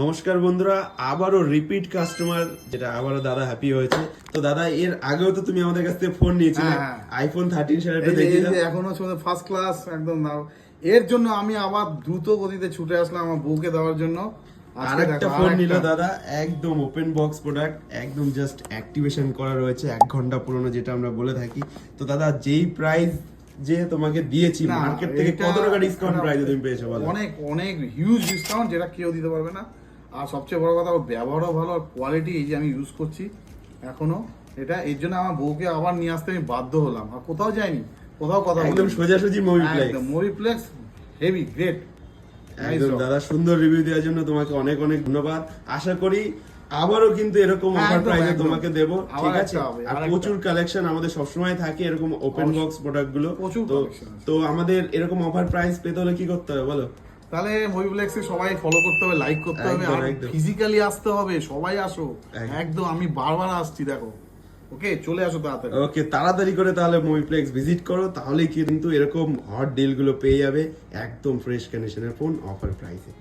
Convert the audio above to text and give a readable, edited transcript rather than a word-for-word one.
নমস্কার বন্ধুরা, আবারও রিপিট কাস্টমার, যেটা আবারও দাদা হ্যাপি হয়েছে। তো দাদা, এর আগেও তো তুমি আমাদের কাছ থেকে ফোন নিয়েছিলে, আইফোন 13 সেটা দেখিয়ে দাও। এখনো শুধু ফার্স্ট ক্লাস একদম দাও। এর জন্য আমি আবার দ্রুত গতিতে ছুটে আসলাম আমার বউকে দেওয়ার জন্য। আরেকটা ফোন নিল দাদা, একদম ওপেন বক্স প্রোডাক্ট, একদম জাস্ট অ্যাক্টিভেশন করা রয়েছে, 1 ঘন্টা পুরনো, যেটা আমরা বলে থাকি। তো দাদা, যেই প্রাইস যে তোমাকে দিয়েছি মার্কেট থেকে, কত টাকা ডিসকাউন্ট প্রাইসে তুমি পেয়েছো বলো? অনেক অনেক হিউজ ডিসকাউন্ট, যেটা কেউ দিতে পারবে না। আর সবচেয়ে বড় কথা, ওর ব্যবহারও ভালো, আর কোয়ালিটি এই যে আমি ইউজ করছি এখনো, এটা এর জন্য আমার বউকে আবার নিয়ে আসতে আমি বাধ্য হলাম। আর কোথাও যাইনি, কোথাও কথা একদম সোজাসুজি মুভিপ্লেক্স। একদম মুভিপ্লেক্স, হেভি গ্রেট। একদম দাদা, সুন্দর রিভিউ দেওয়ার জন্য তোমাকে অনেক অনেক ধন্যবাদ। আশা করি আবারও কিন্তু এরকম অফার প্রাইসে তোমাকে দেব, ঠিক আছে? আর প্রচুর কালেকশন আমাদের সবসময় থাকে এরকম ওপেন বক্স প্রোডাক্ট গুলো। তো আমাদের এরকম অফার প্রাইস পেতে হলে কি করতে হবে বলো? তাহলে মুভিপ্লেক্সে সবাই ফলো করতে হবে, লাইক করতে হবে, আর ফিজিক্যালি আসতে হবে। সবাই আসো, একদম আমি বারবার আসছি, দেখো। ওকে, চলে আসো তাড়াতাড়ি। ওকে, তাড়াতাড়ি করে তাহলে মুভিপ্লেক্স ভিজিট করো, তাহলেই কিন্তু এরকম হট ডিল গুলো পেয়ে যাবে, একদম ফ্রেশ কন্ডিশনের ফোন অফার প্রাইসে।